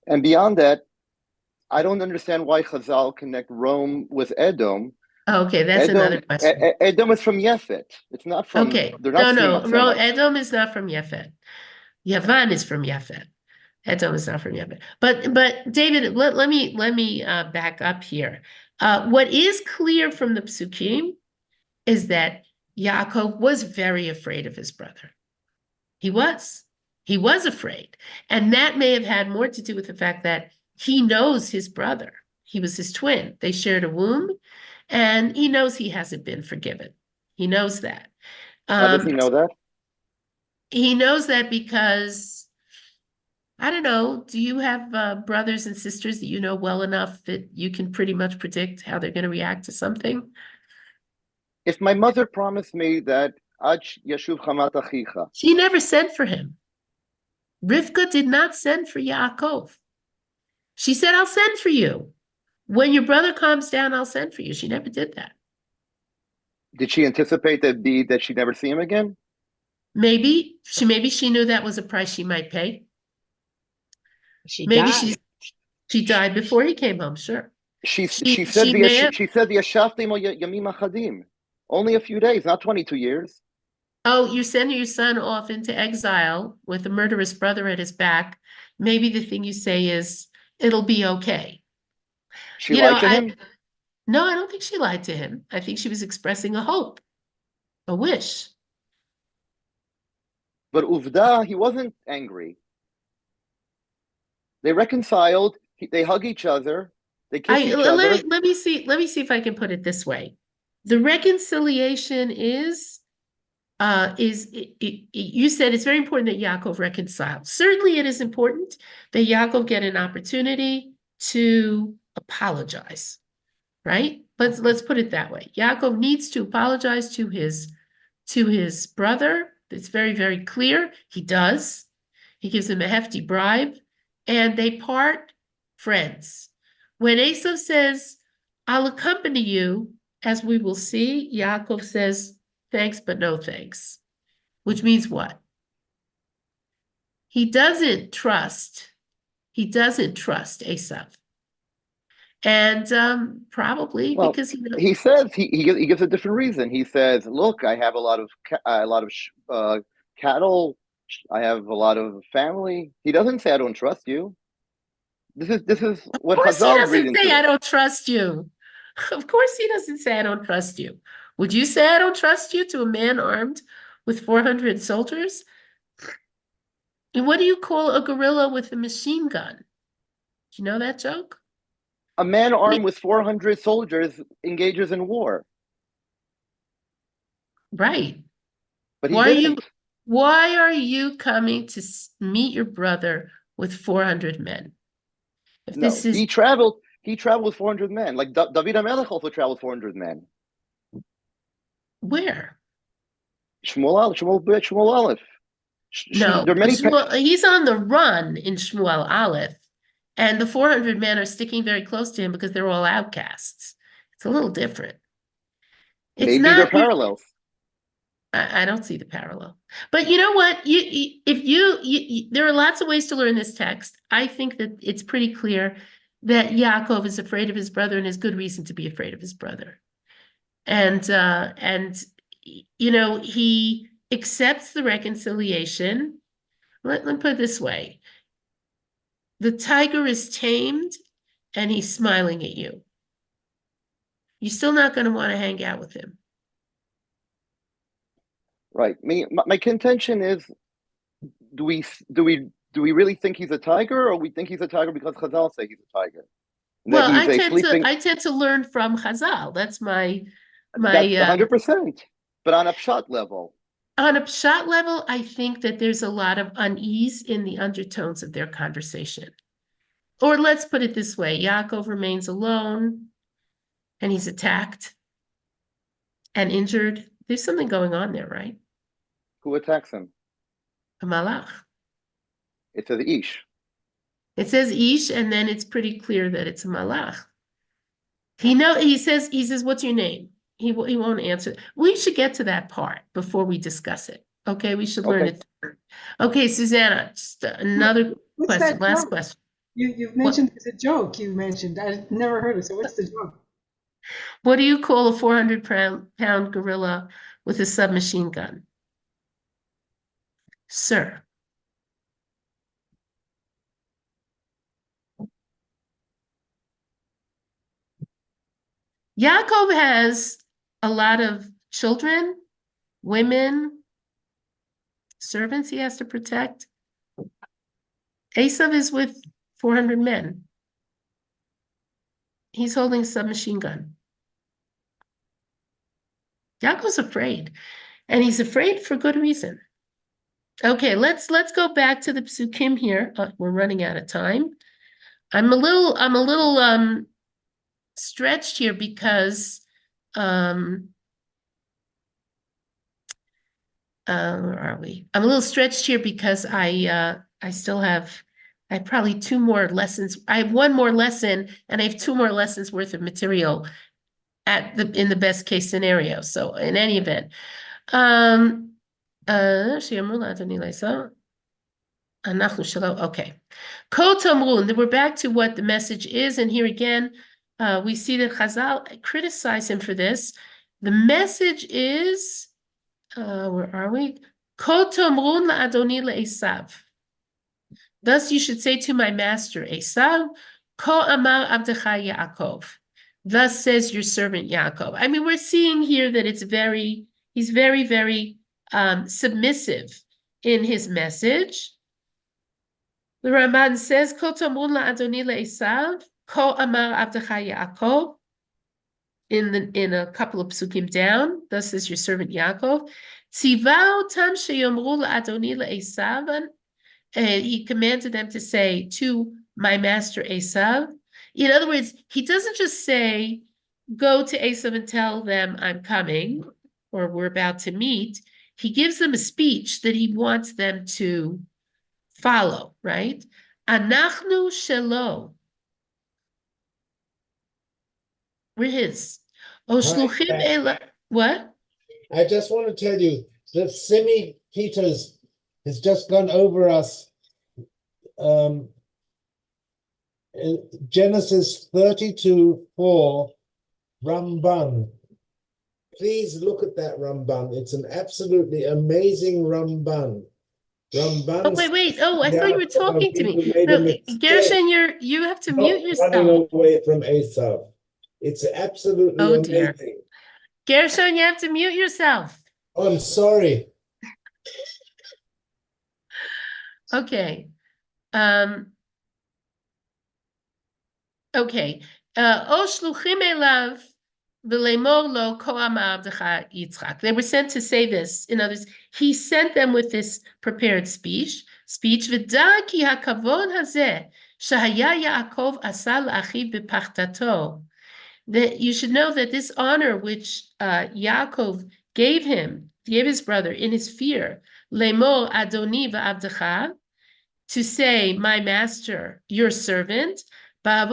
And beyond that, I don't understand why Chazal connect Rome with Edom. Okay, that's another question. Edom is from Yefet. It's not from, Okay, they're not no, Semites. Edom is not from Yefet. Yavan is from Yefet. Edom is not from Yefet. But David, let me back up here. What is clear from the Psukim is that Yaakov was very afraid of his brother. He was afraid. And that may have had more to do with the fact that he knows his brother. He was his twin. They shared a womb, and he knows he hasn't been forgiven. He knows that. How does he know that? He knows that because, I don't know, do you have brothers and sisters that you know well enough that you can pretty much predict how they're going to react to something? If my mother promised me that Yashuv Chamat Achicha, She never sent for him. Rivka did not send for Yaakov. She said, I'll send for you. When your brother calms down, I'll send for you. She never did that. did she anticipate that she'd never see him again? Maybe she knew that was a price she might pay. Maybe she died before he came home, sure. She said the Yashaftim Yamim Achadim. Only a few days, not 22 years. Oh, you're sending your son off into exile with a murderous brother at his back. Maybe the thing you say is, it'll be okay. She lied to him? No, I don't think she lied to him. I think she was expressing a hope, a wish. But Uvda, he wasn't angry. They reconciled. They hug each other. They kiss each other. Let me see if I can put it this way. The reconciliation is you said it's very important that Yaakov reconcile. Certainly it is important that Yaakov get an opportunity to apologize, right? Let's put it that way. Yaakov needs to apologize to his brother. It's very, very clear. He does. He gives him a hefty bribe, and they part friends. When Esav says, I'll accompany you, as we will see, Yaakov says, thanks, but no thanks. Which means what? He doesn't trust Esav. And probably because he says he gives a different reason. He says, "Look, I have a lot of cattle. I have a lot of family." He doesn't say, "I don't trust you." This is what Chazal is reading. He doesn't say, "I don't trust you." Of course, he doesn't say, "I don't trust you." Would you say, "I don't trust you" to a man armed with 400 soldiers? And what do you call a gorilla with a machine gun? Do you know that joke? A man armed with 400 soldiers engages in war. Right. But why are you coming to meet your brother with 400 men? He traveled with 400 men. Like David HaMelech also traveled 400 men. Where? Shmuel Aleph. No, he's on the run in Shmuel Aleph, and the 400 men are sticking very close to him because they're all outcasts. It's a little different. Maybe they're parallels. I don't see the parallel. But you know what? There are lots of ways to learn this text. I think that it's pretty clear that Yaakov is afraid of his brother and has good reason to be afraid of his brother. And he accepts the reconciliation. Let me put it this way. The tiger is tamed and he's smiling at you. You're still not going to want to hang out with him. Right. My contention is, do we really think he's a tiger, or we think he's a tiger because Chazal say he's a tiger? Well, That he's a sleeping. I tend to learn from Chazal. That's my That's 100%. But on a pshat level. On a pshat level, I think that there's a lot of unease in the undertones of their conversation. Or let's put it this way, Yaakov remains alone and he's attacked and injured. There's something going on there, right? Who attacks him? A malach. It says Ish. It says Ish, and then it's pretty clear that it's a malach. He says, what's your name? He won't answer. We should get to that part before we discuss it. Okay, we should learn it. Okay, Susanna, just another question, last question. You've mentioned it's a joke. You mentioned I never heard it. So what's the joke? What do you call a 400-pound gorilla with a submachine gun? Sir. Yaakov has a lot of children, women, servants he has to protect. Esav is with 400 men. He's holding a submachine gun. Yaakov's afraid, and he's afraid for good reason. Okay, let's go back to the psukim here. We're running out of time. I'm a little stretched here because where are we? I'm a little stretched here because I still have probably 2 more lessons. I have 1 more lesson and I have 2 more lessons worth of material in the best case scenario. So in any event, okay. Kol Tamrun, we're back to what the message is, and here again, we see that Chazal criticize him for this. The message is, where are we? Kol Tamrun la'adoni le'Esav. Thus you should say to my master Esav, Ko amar abdecha Yaakov. Thus says your servant Yaakov. I mean, we're seeing here that he's very, very submissive in his message. The Ramban says, Ko tamrun la'adoni le'Esav, Ko amar abdecha Yaakov. In a couple of psukim down, thus says your servant Yaakov. Tzivah otam sheyomru la'adoni le'Esav. He commanded them to say to my master Esav. In other words, he doesn't just say, go to Esav and tell them I'm coming or we're about to meet. He gives them a speech that he wants them to follow, right? Anachnu shelo. We're his. What? I just want to tell you that Simi Peters has just gone over us Genesis 32:4 Ramban. Please look at that Ramban. It's an absolutely amazing Ramban. Ramban. Oh, wait. Oh, I thought you were talking to me. No, Gershon, you have to mute yourself. Running away from Esav. It's absolutely amazing. Dear. Gershon, you have to mute yourself. Oh, I'm sorry. Okay. Okay. O shluchim elav v'leimor lo ko amar abdecha Yitzchak. They were sent to say this. In other words, he sent them with this prepared speech. V'da ki hakavod hazeh shehaya Yaakov asa la'achiv b'pachtato. That you should know that this honor which Yaakov gave his brother in his fear, leimor adoni v'abdecha, to say, my master, your servant, and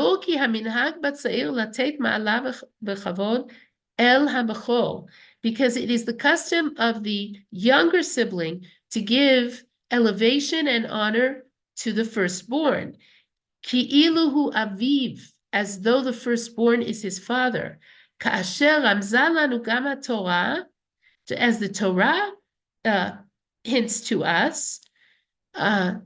el hamachol, because it is the custom of the younger sibling to give elevation and honor to the firstborn. Ki'ilu hu aviv, as though the firstborn is his father. Ka'asher ramza lanu gam haTorah, as the Torah hints to us. Kabed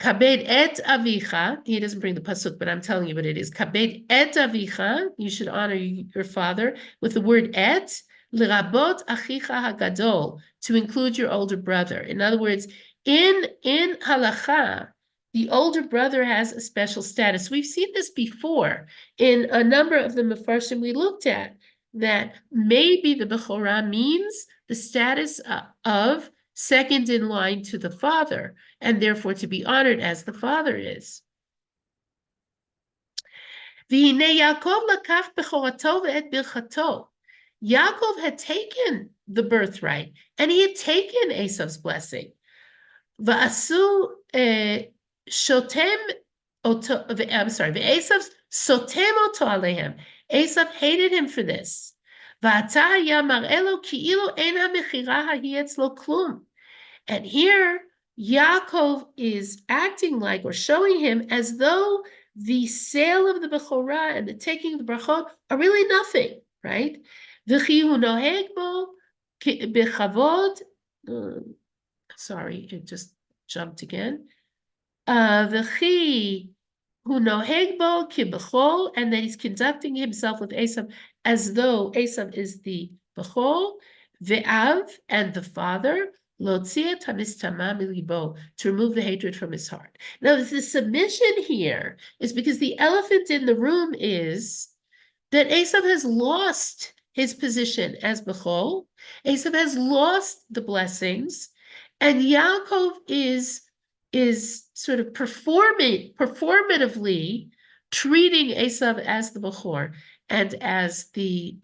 et avicha. He doesn't bring the pasuk, but I'm telling you what it is. Kabed et avicha. You should honor your father with the word et. L'rabot achicha hagadol, to include your older brother. In other words, in halacha, the older brother has a special status. We've seen this before in a number of the mefarshim we looked at, that maybe the bechorah means the status of second in line to the father, and therefore to be honored as the father is. Yaakov had taken the birthright, and he had taken Esav's blessing. Esav hated him for this. And here, Yaakov is acting like, or showing him as though the sale of the Bechorah and the taking of the brachot are really nothing, right? Sorry, it just jumped again. And that he's conducting himself with Esav as though Esav is the Bechor, Ve'av, and the father, to remove the hatred from his heart. Now, the submission here is because the elephant in the room is that Esav has lost his position as Bechor. Esav has lost the blessings, and Yaakov is sort of performatively treating Esav as the Bechor and as the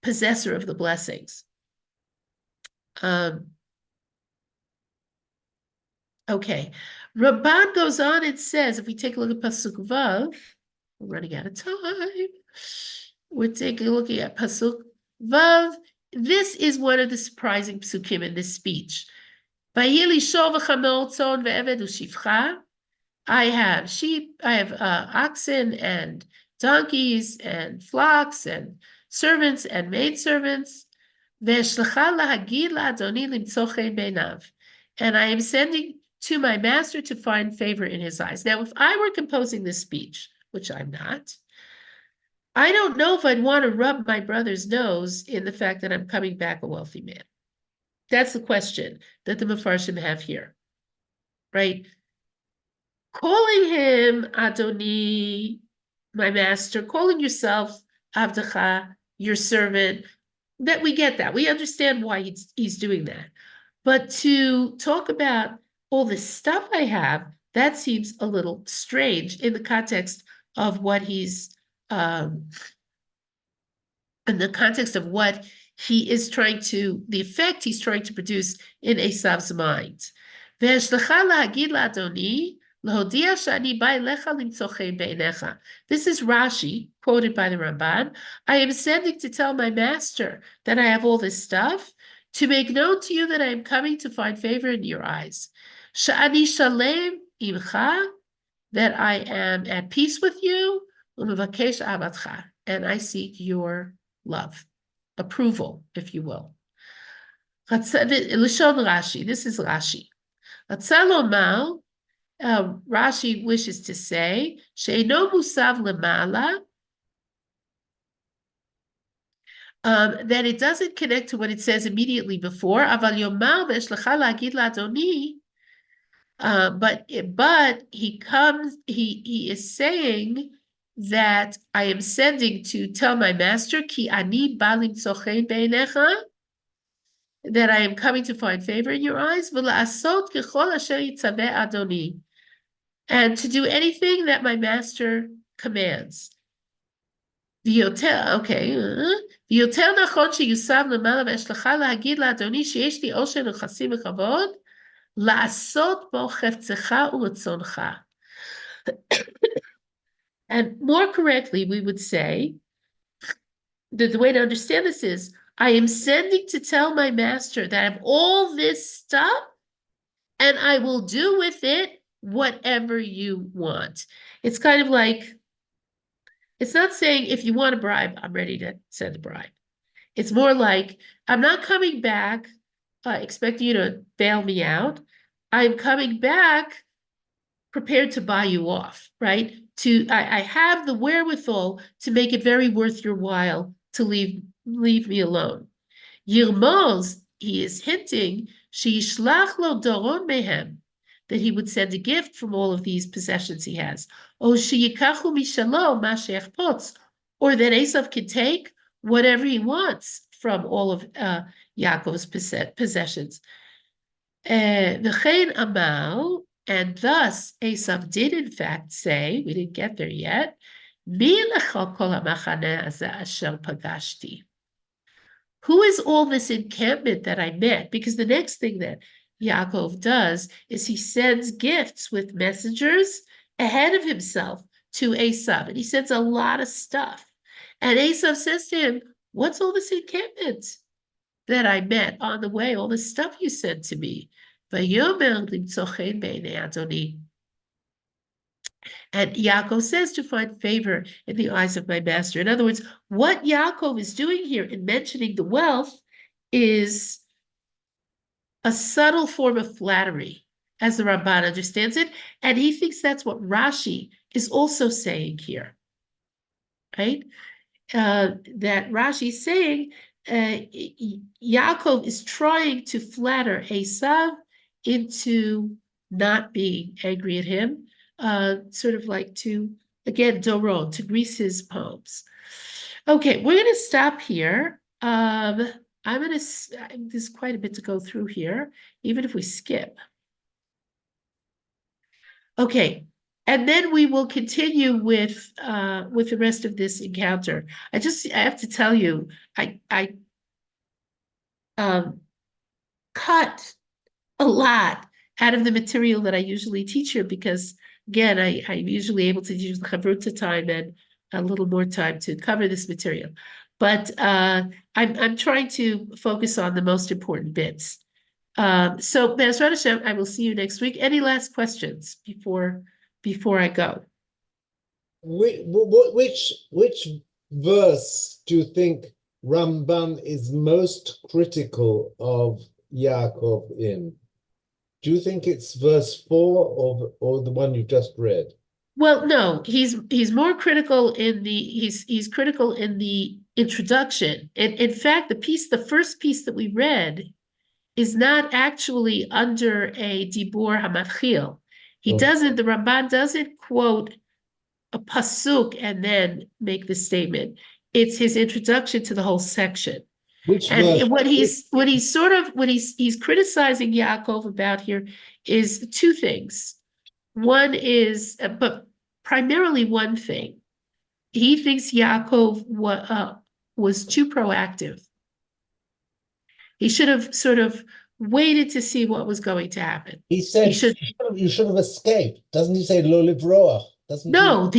possessor of the blessings. Okay, Ramban goes on and says, if we take a look at Pasuk Vav, we're running out of time. We're taking a look at Pasuk Vav. This is one of the surprising psukim in this speech. I have sheep, I have oxen and donkeys and flocks and servants and maidservants. And I am sending to my master to find favor in his eyes. Now, if I were composing this speech, which I'm not, I don't know if I'd want to rub my brother's nose in the fact that I'm coming back a wealthy man. That's the question that the Mefarshim have here, right? Calling him Adoni, my master, calling yourself Avdecha, your servant, that we get that. We understand why he's doing that. But to talk about all the stuff I have, that seems a little strange in the context of what he's, in the context of what he is trying to, the effect he's trying to produce in Esav's mind. This is Rashi, quoted by the Ramban. I am sending to tell my master that I have all this stuff, to make known to you that I am coming to find favor in your eyes. Sha'ani shalem imcha, that I am at peace with you, u'mevakesh avatcha, and I seek your love, approval, if you will. Lishon Rashi, this is Rashi. Rashi wishes to say, she'eno musav lemala, that it doesn't connect to what it says immediately before. Aval yomar ve'eshlecha la'agid la'adoni. But he is saying that I am sending to tell my master, ki ani balim tzochein beinecha, that I am coming to find favor in your eyes, v'la'asot kechol asher yitzaveh adoni, and to do anything that my master commands. Okay. ויותר נכון שיוסב למעלה ואשלך להגיד לאדוני שיש לי עושר נכסים וכבוד, לעשות בו חפצך ורצונך. And more correctly, we would say, the way to understand this is, I am sending to tell my master that I have all this stuff, and I will do with it whatever you want. It's kind of like, it's not saying if you want a bribe, I'm ready to send a bribe. It's more like, I'm not coming back expecting you to bail me out. I'm coming back prepared to buy you off, right? I have the wherewithal to make it very worth your while to leave me alone. Yirmoz, he is hinting, sheishlach lo doron mehem, that he would send a gift from all of these possessions he has. O sheyikachu mishalo ma she'echpotz, or that Esav can take whatever he wants from all of Yaakov's possessions. V'chein amal, and thus Esav did in fact say, we didn't get there yet, mi lecha kol hamachaneh hazeh asher pagashti. Who is all this encampment that I met? Because the next thing that Yaakov does is he sends gifts with messengers ahead of himself to Esav, and he sends a lot of stuff. And Esav says to him, what's all this encampment that I met on the way, all this stuff you sent to me? And Yaakov says to find favor in the eyes of my master. In other words, what Yaakov is doing here in mentioning the wealth is a subtle form of flattery, as the Ramban understands it. And he thinks that's what Rashi is also saying here, right? That Rashi is saying Yaakov is trying to flatter Esav into not being angry at him, sort of like to, again, Doron, to grease his palms. Okay, we're going to stop here. There's quite a bit to go through here, even if we skip. Okay, and then we will continue with the rest of this encounter. I have to tell you, I cut a lot out of the material that I usually teach here because, again, I'm usually able to use the Chavruta time and a little more time to cover this material. But I'm trying to focus on the most important bits. So, Be'ezrat Hashem, I will see you next week. Any last questions before I go? Which verse do you think Ramban is most critical of Yaakov in? Do you think it's verse 4 or the one you just read? Well, no, he's more critical in he's critical in the introduction. In fact, the first piece that we read is not actually under a Dibur Hamatchil. The Ramban doesn't quote a pasuk and then make the statement. It's his introduction to the whole section. Which and verse? what he's criticizing Yaakov about here is two things. One is, but primarily one thing. He thinks Yaakov was too proactive. He should have sort of waited to see what was going to happen. He said you should have escaped. Doesn't he say lo livroach? No,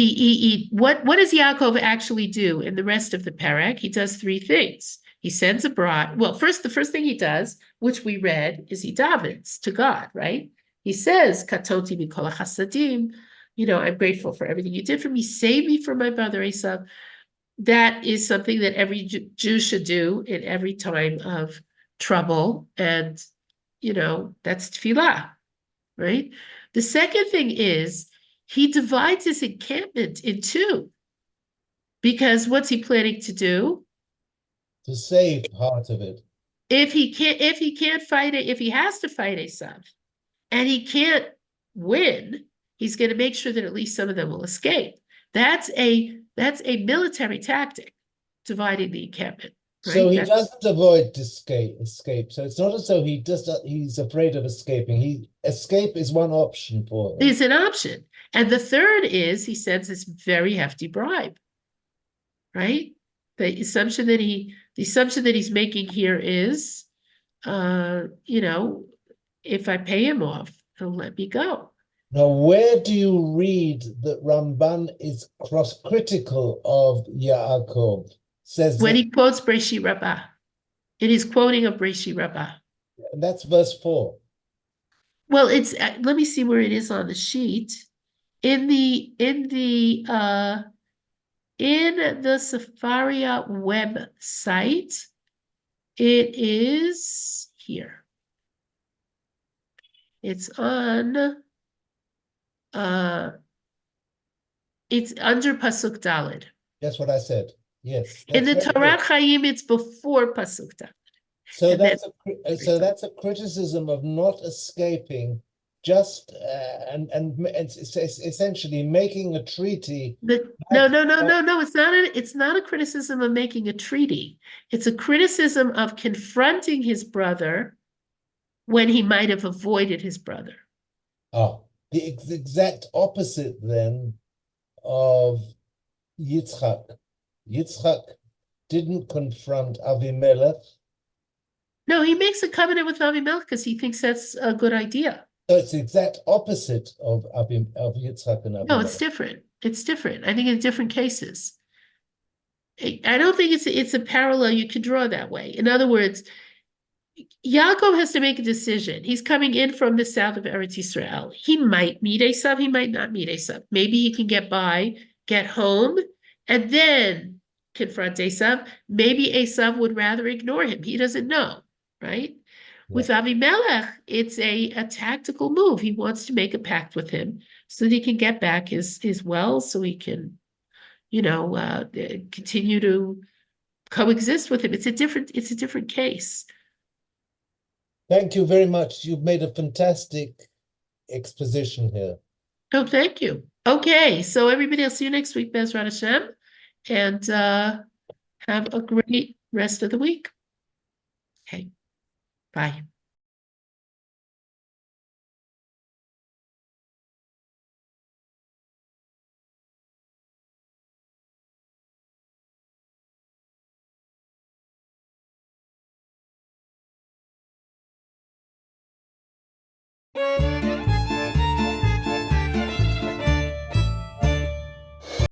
what does Yaakov actually do in the rest of the perek? He does three things. He sends a bride. Well, the first thing he does, which we read, is he davens to God, right? He says, Katoti mikol chasadim, I'm grateful for everything you did for me. Save me from my brother Esav. That is something that every Jew should do in every time of trouble. And, that's tefillah, right? The second thing is he divides his encampment in two. Because what's he planning to do? To save part of it. If he can't fight it, if he has to fight Esav, and he can't win, he's going to make sure that at least some of them will escape. That's a military tactic, dividing the encampment. Right? So he doesn't avoid escape. So it's not as though he's afraid of escaping. Escape is one option for him. It's an option. And the third is he sends this very hefty bribe. Right? The assumption that he's making here is, if I pay him off, he'll let me go. Now, where do you read that Ramban is cross-critical of Yaakov says when that, he quotes Breishi Rabbah. It is quoting of Breishi Rabbah. and that's verse 4. Well, it's let me see where it is on the sheet. In the Safaria website, it is here. It's on it's under Pasuk Daled. That's what I said. Yes. In the That's very Torah good. Chaim, it's before Pasuk Daled. So and then- that's a criticism of not escaping, just and it's essentially making a treaty. No, it's not a criticism of making a treaty. It's a criticism of confronting his brother when he might have avoided his brother. Oh, the exact opposite then of Yitzchak. Yitzchak didn't confront Avimelech. No, he makes a covenant with Avimelech because he thinks that's a good idea. So it's the exact opposite of Yitzchak and Avimelech. No, it's different. It's different. I think in different cases. I don't think it's a parallel you can draw that way. In other words, Yaakov has to make a decision. He's coming in from the south of Eretz Yisrael. He might meet Esav, he might not meet Esav. Maybe he can get by, get home, and then confront Esav. Maybe Esav would rather ignore him. He doesn't know, right? Yeah. With Avimelech, it's a tactical move. He wants to make a pact with him so that he can get back his wells, so he can, continue to coexist with him. It's a different case. Thank you very much. You've made a fantastic exposition here. Oh, thank you. Okay, so everybody, I'll see you next week, Bezrat Hashem, and have a great rest of the week. Okay, bye.